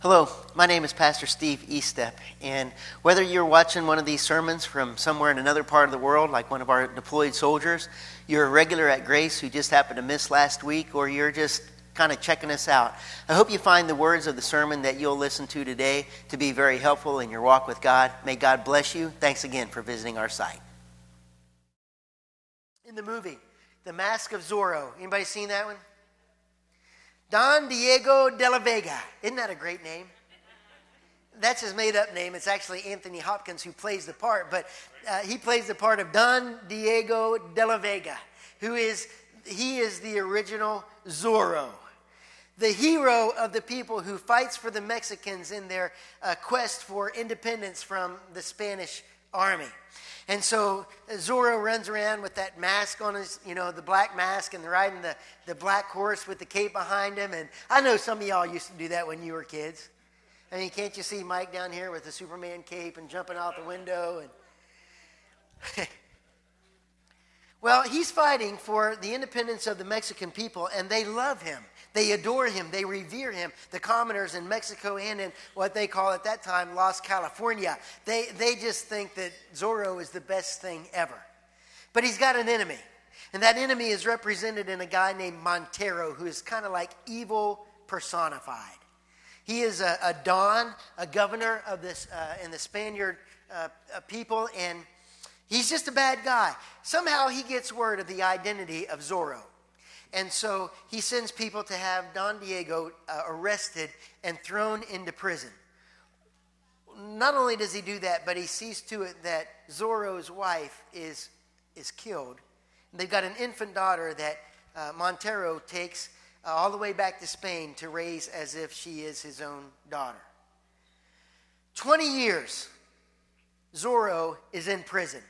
Hello, my name is Pastor Steve Estep, and whether you're watching one of these sermons from somewhere in another part of the world, like one of our deployed soldiers, you're a regular at Grace who just happened to miss last week, or you're just kind of checking us out, I hope you find the words of the sermon that you'll listen to today to be very helpful in your walk with God. May God bless you. Thanks again for visiting our site. In the movie, The Mask of Zorro, anybody seen that one? Don Diego de la Vega. Isn't that a great name? That's his made-up name. It's actually Anthony Hopkins who plays the part, but he plays the part of Don Diego de la Vega, he is the original Zorro, the hero of the people who fights for the Mexicans in their quest for independence from the Spanish army. And so Zorro runs around with that mask on his, the black mask, and they're riding the black horse with the cape behind him. And I know some of y'all used to do that when you were kids. I mean, can't you see Mike down here with the Superman cape and jumping out the window? And well, he's fighting for the independence of the Mexican people, and they love him. They adore him. They revere him. The commoners in Mexico and in what they call at that time Las California. They just think that Zorro is the best thing ever. But he's got an enemy. And that enemy is represented in a guy named Montero, who is kind of like evil personified. He is a Don, a governor of this in the Spaniard people, and he's just a bad guy. Somehow he gets word of the identity of Zorro. And so he sends people to have Don Diego arrested and thrown into prison. Not only does he do that, but he sees to it that Zorro's wife is killed. And they've got an infant daughter that Montero takes all the way back to Spain to raise as if she is his own daughter. 20 years, Zorro is in prison.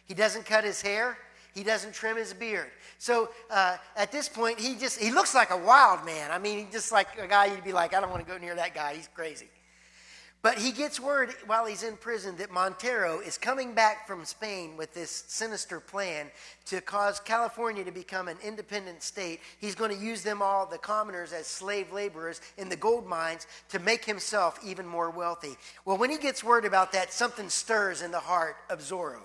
He doesn't cut his hair. He doesn't trim his beard. So at this point, he looks like a wild man. I mean, just like a guy you'd be like, I don't want to go near that guy. He's crazy. But he gets word while he's in prison that Montero is coming back from Spain with this sinister plan to cause California to become an independent state. He's going to use them all, the commoners, as slave laborers in the gold mines to make himself even more wealthy. Well, when he gets word about that, something stirs in the heart of Zorro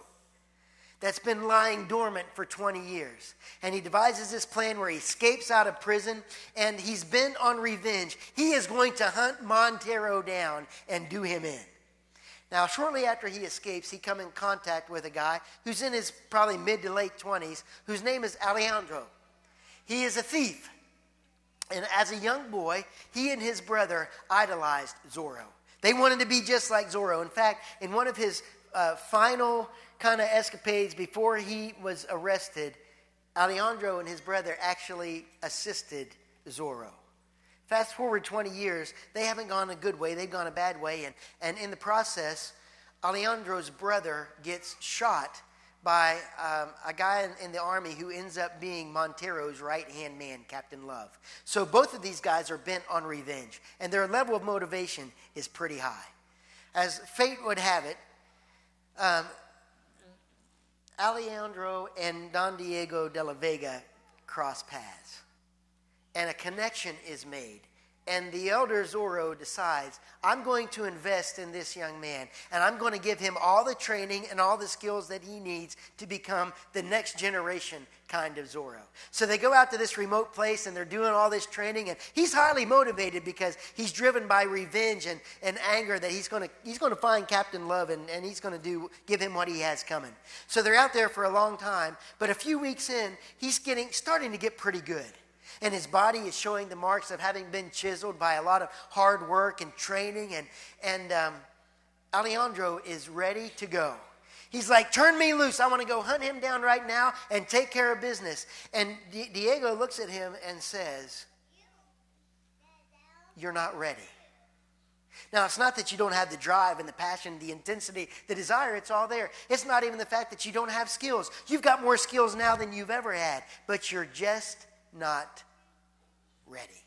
that's been lying dormant for 20 years. And he devises this plan where he escapes out of prison, and he's bent on revenge. He is going to hunt Montero down and do him in. Now, shortly after he escapes, he comes in contact with a guy who's in his probably mid to late 20s, whose name is Alejandro. He is a thief. And as a young boy, he and his brother idolized Zorro. They wanted to be just like Zorro. In fact, in one of his final kind of escapades before he was arrested, Alejandro and his brother actually assisted Zorro. Fast forward 20 years, they haven't gone a good way, they've gone a bad way, and in the process, Alejandro's brother gets shot by a guy in the army who ends up being Montero's right-hand man, Captain Love. So both of these guys are bent on revenge, and their level of motivation is pretty high. As fate would have it, Alejandro and Don Diego de la Vega cross paths, and a connection is made. And the elder Zorro decides, I'm going to invest in this young man, and I'm going to give him all the training and all the skills that he needs to become the next generation kind of Zorro. So they go out to this remote place, and they're doing all this training, and he's highly motivated because he's driven by revenge and anger that he's going to find Captain Love, and he's going to give him what he has coming. So they're out there for a long time, but a few weeks in, he's starting to get pretty good. And his body is showing the marks of having been chiseled by a lot of hard work and training. And Alejandro is ready to go. He's like, turn me loose. I want to go hunt him down right now and take care of business. And Diego looks at him and says, you're not ready. Now, it's not that you don't have the drive and the passion, the intensity, the desire. It's all there. It's not even the fact that you don't have skills. You've got more skills now than you've ever had. But you're just not ready.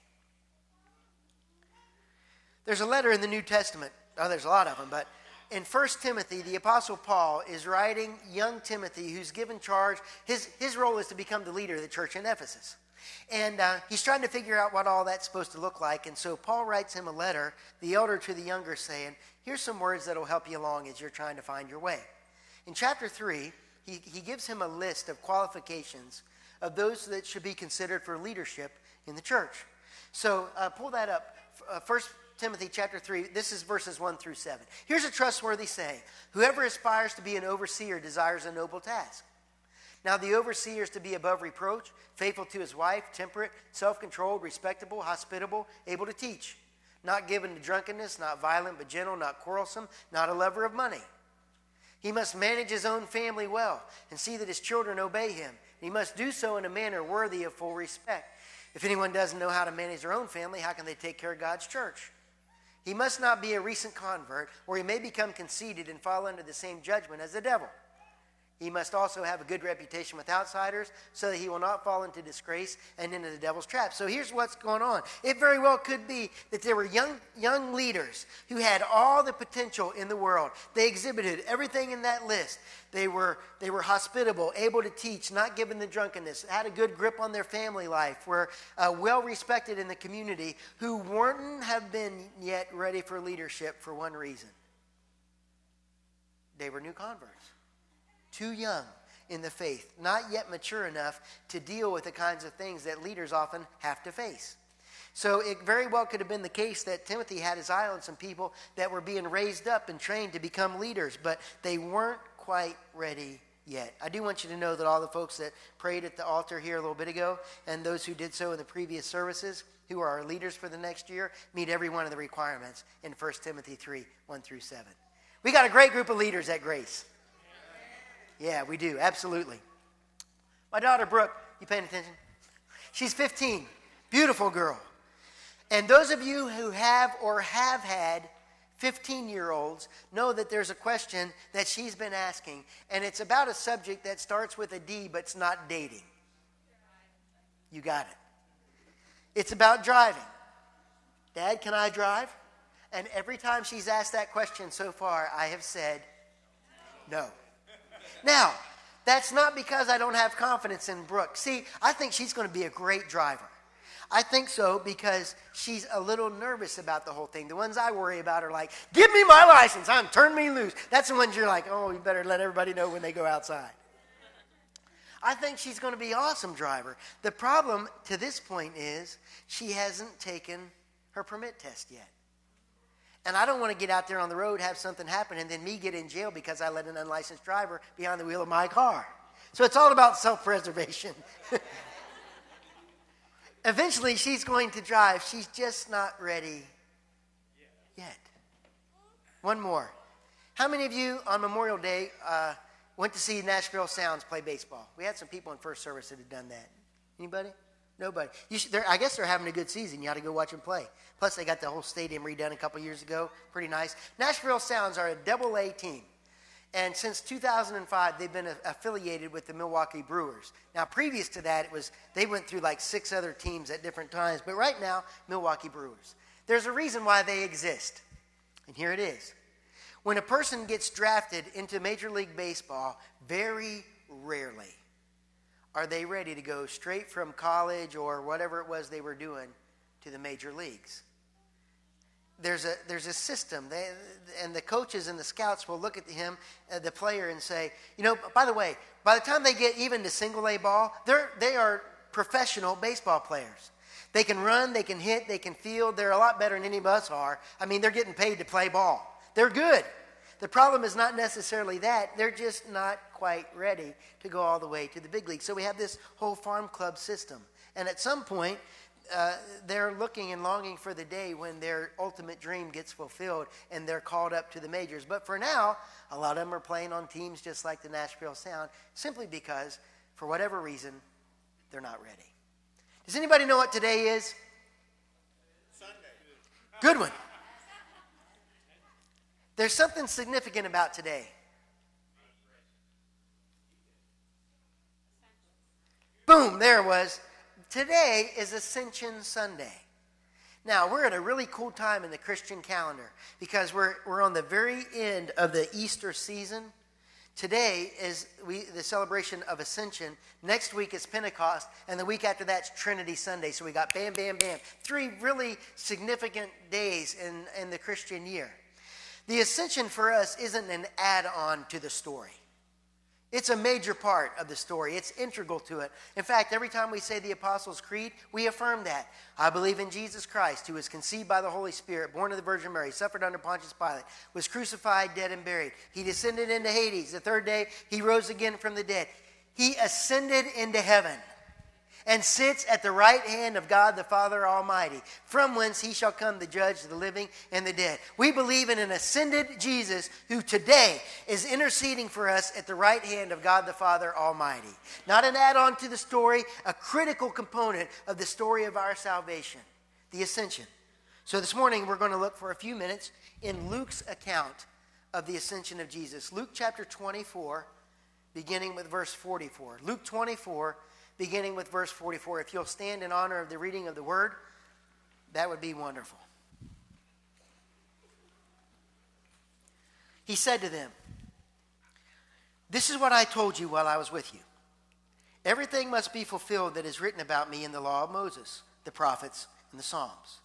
There's a letter in the New Testament. Oh, there's a lot of them, but in 1 Timothy, the Apostle Paul is writing young Timothy, who's given charge. His role is to become the leader of the church in Ephesus. And he's trying to figure out what all that's supposed to look like. And so Paul writes him a letter, the elder to the younger, saying, here's some words that will help you along as you're trying to find your way. In chapter 3, he gives him a list of qualifications of those that should be considered for leadership in the church. So pull that up. 1 Timothy chapter 3, this is verses 1 through 7. Here's a trustworthy saying. Whoever aspires to be an overseer desires a noble task. Now the overseer is to be above reproach, faithful to his wife, temperate, self-controlled, respectable, hospitable, able to teach, not given to drunkenness, not violent but gentle, not quarrelsome, not a lover of money. He must manage his own family well and see that his children obey him. He must do so in a manner worthy of full respect. If anyone doesn't know how to manage their own family, how can they take care of God's church? He must not be a recent convert, or he may become conceited and fall under the same judgment as the devil. He must also have a good reputation with outsiders so that he will not fall into disgrace and into the devil's trap. So here's what's going on. It very well could be that there were young leaders who had all the potential in the world. They exhibited everything in that list. They were hospitable, able to teach, not given to drunkenness, had a good grip on their family life, were well respected in the community, who wouldn't have been yet ready for leadership for one reason. They were new converts. Too young in the faith, not yet mature enough to deal with the kinds of things that leaders often have to face. So it very well could have been the case that Timothy had his eye on some people that were being raised up and trained to become leaders, but they weren't quite ready yet. I do want you to know that all the folks that prayed at the altar here a little bit ago, and those who did so in the previous services, who are our leaders for the next year, meet every one of the requirements in 1 Timothy 3, 1 through 7. We got a great group of leaders at Grace. Yeah, we do. Absolutely. My daughter, Brooke, you paying attention? She's 15. Beautiful girl. And those of you who have or have had 15-year-olds know that there's a question that she's been asking, and it's about a subject that starts with a D, but it's not dating. You got it. It's about driving. Dad, can I drive? And every time she's asked that question so far, I have said no. Now, that's not because I don't have confidence in Brooke. See, I think she's going to be a great driver. I think so because she's a little nervous about the whole thing. The ones I worry about are like, give me my license, turn me loose. That's the ones you're like, oh, you better let everybody know when they go outside. I think she's going to be an awesome driver. The problem to this point is she hasn't taken her permit test yet. And I don't want to get out there on the road, have something happen, and then me get in jail because I let an unlicensed driver behind the wheel of my car. So it's all about self-preservation. Eventually, she's going to drive. She's just not ready yet. One more. How many of you on Memorial Day went to see Nashville Sounds play baseball? We had some people in first service that had done that. Anybody? Nobody. I guess they're having a good season. You ought to go watch them play. Plus, they got the whole stadium redone a couple years ago. Pretty nice. Nashville Sounds are a Double-A team. And since 2005, they've been affiliated with the Milwaukee Brewers. Now, previous to that, they went through like 6 other teams at different times. But right now, Milwaukee Brewers. There's a reason why they exist. And here it is. When a person gets drafted into Major League Baseball, very rarely are they ready to go straight from college or whatever it was they were doing to the major leagues. There's a system, and the coaches and the scouts will look at him, the player, and say, by the way, by the time they get even to single-A ball, they are professional baseball players. They can run, they can hit, they can field. They're a lot better than any of us are. I mean, they're getting paid to play ball. They're good. The problem is not necessarily that. They're just not quite ready to go all the way to the big league. So we have this whole farm club system. And at some point, they're looking and longing for the day when their ultimate dream gets fulfilled and they're called up to the majors. But for now, a lot of them are playing on teams just like the Nashville Sound, simply because, for whatever reason, they're not ready. Does anybody know what today is? Sunday. Good one. There's something significant about today. Boom, there it was. Today is Ascension Sunday. Now, we're at a really cool time in the Christian calendar because we're on the very end of the Easter season. Today is the celebration of Ascension. Next week is Pentecost, and the week after that's Trinity Sunday. So we got bam, bam, bam. 3 really significant days in the Christian year. The Ascension for us isn't an add-on to the story. It's a major part of the story. It's integral to it. In fact, every time we say the Apostles' Creed, we affirm that. I believe in Jesus Christ, who was conceived by the Holy Spirit, born of the Virgin Mary, suffered under Pontius Pilate, was crucified, dead, and buried. He descended into Hades. The 3rd day, he rose again from the dead. He ascended into heaven and sits at the right hand of God the Father Almighty, from whence he shall come to judge the living and the dead. We believe in an ascended Jesus who today is interceding for us at the right hand of God the Father Almighty. Not an add-on to the story, a critical component of the story of our salvation, the Ascension. So this morning we're going to look for a few minutes in Luke's account of the Ascension of Jesus. Luke chapter 24, beginning with verse 44. Luke 24, beginning with verse 44. If you'll stand in honor of the reading of the word, that would be wonderful. He said to them, "This is what I told you while I was with you. Everything must be fulfilled that is written about me in the law of Moses, the prophets, and the Psalms."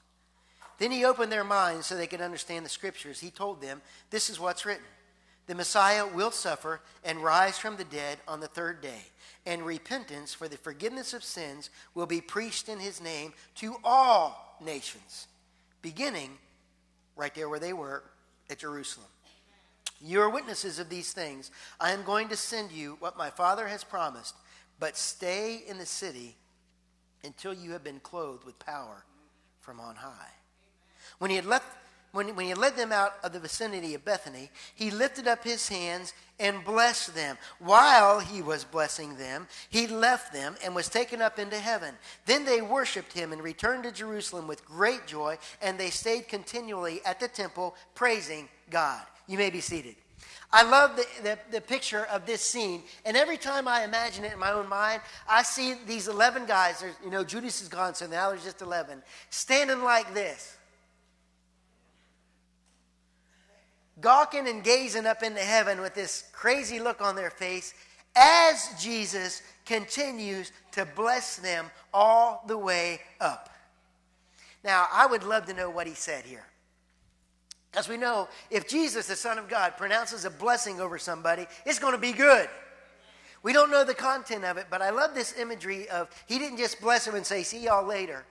Then he opened their minds so they could understand the scriptures. He told them, "This is what's written. The Messiah will suffer and rise from the dead on the 3rd day, and repentance for the forgiveness of sins will be preached in his name to all nations, beginning right there where they were at Jerusalem. You are witnesses of these things. I am going to send you what my Father has promised, but stay in the city until you have been clothed with power from on high." When he had led them out of the vicinity of Bethany, he lifted up his hands and blessed them. While he was blessing them, he left them and was taken up into heaven. Then they worshipped him and returned to Jerusalem with great joy, and they stayed continually at the temple praising God. You may be seated. I love the picture of this scene, and every time I imagine it in my own mind, I see these 11 guys. Judas is gone, so now there's just 11, standing like this, gawking and gazing up into heaven with this crazy look on their face as Jesus continues to bless them all the way up. Now, I would love to know what he said here. As we know, if Jesus, the Son of God, pronounces a blessing over somebody, it's going to be good. We don't know the content of it, but I love this imagery of he didn't just bless them and say, "See y'all later."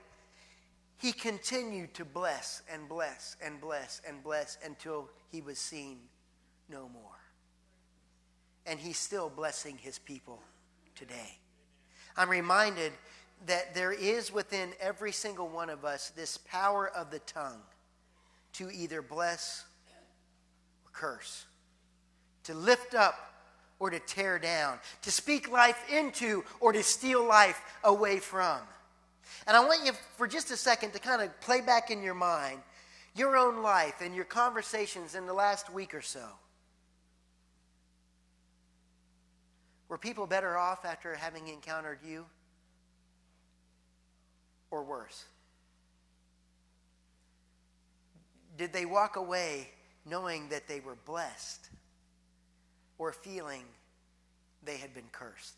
He continued to bless and bless and bless and bless until he was seen no more. And he's still blessing his people today. I'm reminded that there is within every single one of us this power of the tongue to either bless or curse, to lift up or to tear down, to speak life into or to steal life away from. And I want you for just a second to kind of play back in your mind your own life and your conversations in the last week or so. Were people better off after having encountered you? Or worse? Did they walk away knowing that they were blessed or feeling they had been cursed?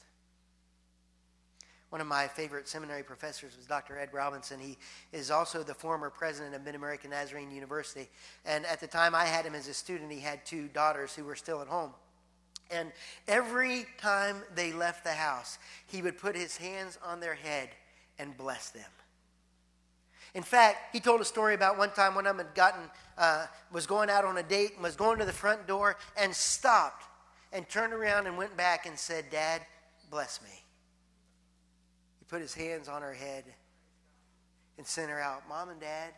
One of my favorite seminary professors was Dr. Ed Robinson. He is also the former president of Mid-American Nazarene University. And at the time I had him as a student, he had 2 daughters who were still at home. And every time they left the house, he would put his hands on their head and bless them. In fact, he told a story about one time one of them had was going out on a date and was going to the front door and stopped and turned around and went back and said, "Dad, bless me." He put his hands on her head and sent her out. "Mom and Dad,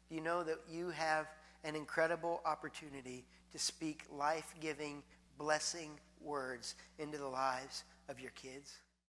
do you know that you have an incredible opportunity to speak life-giving, blessing words into the lives of your kids?"